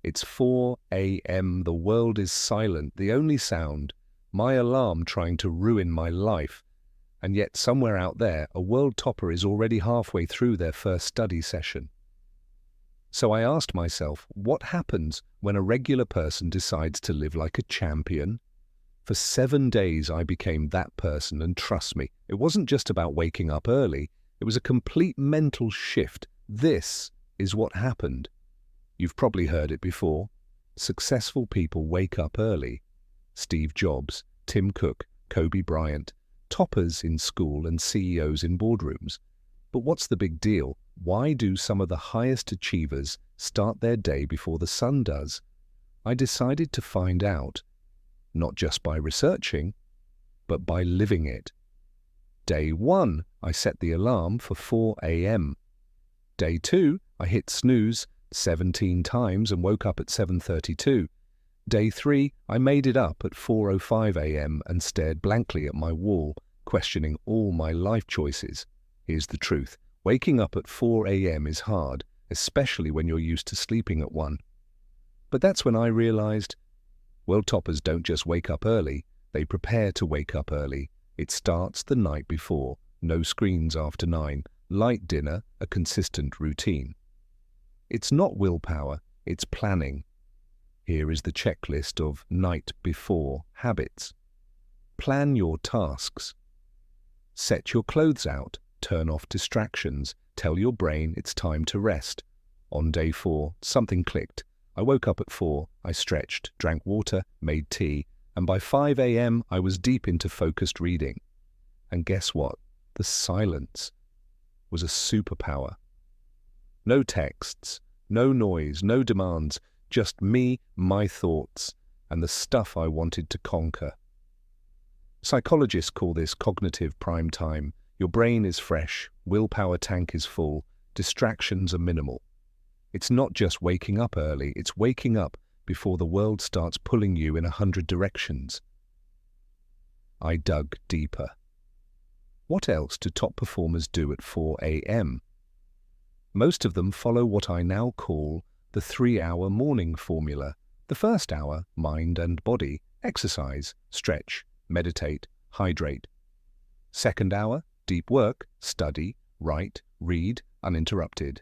It's 4 a.m. The world is silent. The only sound, my alarm trying to ruin my life. And yet somewhere out there, a world topper is already halfway through their first study session. So I asked myself, what happens when a regular person decides to live like a champion? For 7 days I became that person, and trust me, it wasn't just about waking up early. It was a complete mental shift. This is what happened. You've probably heard it before. Successful people wake up early. Steve Jobs, Tim Cook, Kobe Bryant, toppers in school and CEOs in boardrooms. But what's the big deal? Why do some of the highest achievers start their day before the sun does? I decided to find out, not just by researching, but by living it. Day 1, I set the alarm for 4 a.m. Day 2, I hit snooze 17 times and woke up at 7:32. Day 3, I made it up at 4:05 a.m. and stared blankly at my wall, questioning all my life choices. Here's the truth. Waking up at 4 a.m. is hard, especially when you're used to sleeping at 1. But that's when I realized, world toppers don't just wake up early, they prepare to wake up early. It starts the night before, no screens after 9, light dinner, a consistent routine. It's not willpower, it's planning. Here is the checklist of night before habits. Plan your tasks. Set your clothes out, turn off distractions, tell your brain it's time to rest. On day 4, something clicked. I woke up at 4, I stretched, drank water, made tea, and by 5 a.m. I was deep into focused reading. And guess what? The silence was a superpower. No texts, no noise, no demands, just me, my thoughts, and the stuff I wanted to conquer. Psychologists call this cognitive prime time. Your brain is fresh, willpower tank is full, distractions are minimal. It's not just waking up early, it's waking up before the world starts pulling you in 100 directions. I dug deeper. What else do top performers do at 4 a.m.? Most of them follow what I now call the 3-hour morning formula. The first hour, mind and body, exercise, stretch, meditate, hydrate. Second hour, deep work, study, write, read, uninterrupted.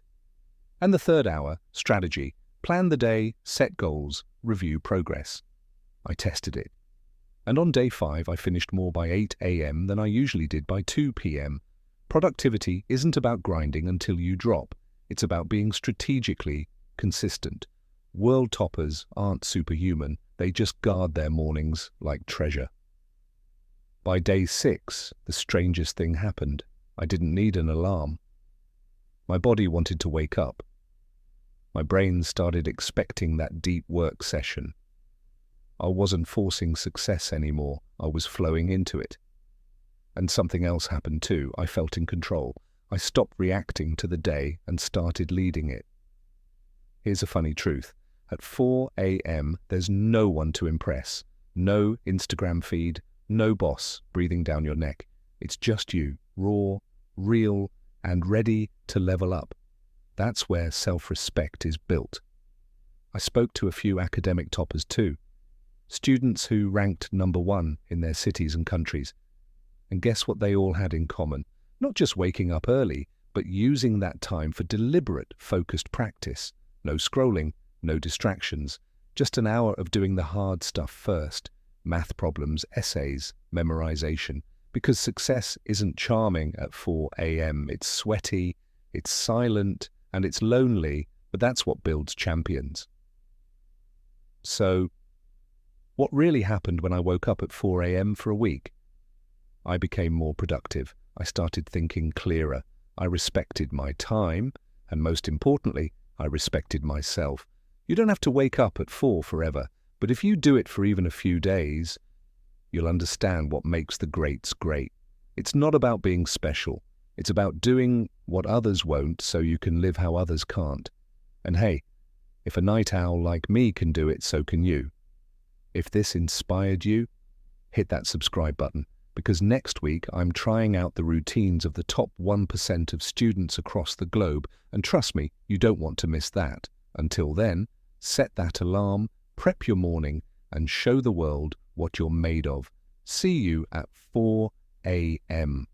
And the third hour, strategy, plan the day, set goals, review progress. I tested it. And on day 5, I finished more by 8 a.m. than I usually did by 2 p.m. Productivity isn't about grinding until you drop. It's about being strategically consistent. World toppers aren't superhuman. They just guard their mornings like treasure. By day 6, the strangest thing happened. I didn't need an alarm. My body wanted to wake up. My brain started expecting that deep work session. I wasn't forcing success anymore. I was flowing into it. And something else happened too. I felt in control. I stopped reacting to the day and started leading it. Here's a funny truth. At 4 a.m., there's no one to impress. No Instagram feed, no boss breathing down your neck. It's just you, raw, real, and ready to level up. That's where self-respect is built. I spoke to a few academic toppers too. Students who ranked number 1 in their cities and countries. And guess what they all had in common? Not just waking up early, but using that time for deliberate, focused practice. No scrolling, no distractions. Just an hour of doing the hard stuff first. Math problems, essays, memorization. Because success isn't charming at 4 a.m. It's sweaty, it's silent, and it's lonely, but that's what builds champions. So, what really happened when I woke up at 4 a.m. for a week? I became more productive. I started thinking clearer. I respected my time, and most importantly, I respected myself. You don't have to wake up at 4 forever, but if you do it for even a few days, you'll understand what makes the greats great. It's not about being special. It's about doing what others won't so you can live how others can't. And hey, if a night owl like me can do it, so can you. If this inspired you, hit that subscribe button, because next week I'm trying out the routines of the top 1% of students across the globe, and trust me, you don't want to miss that. Until then, Set that alarm, prep your morning, and show the world what you're made of. See you at 4 a.m.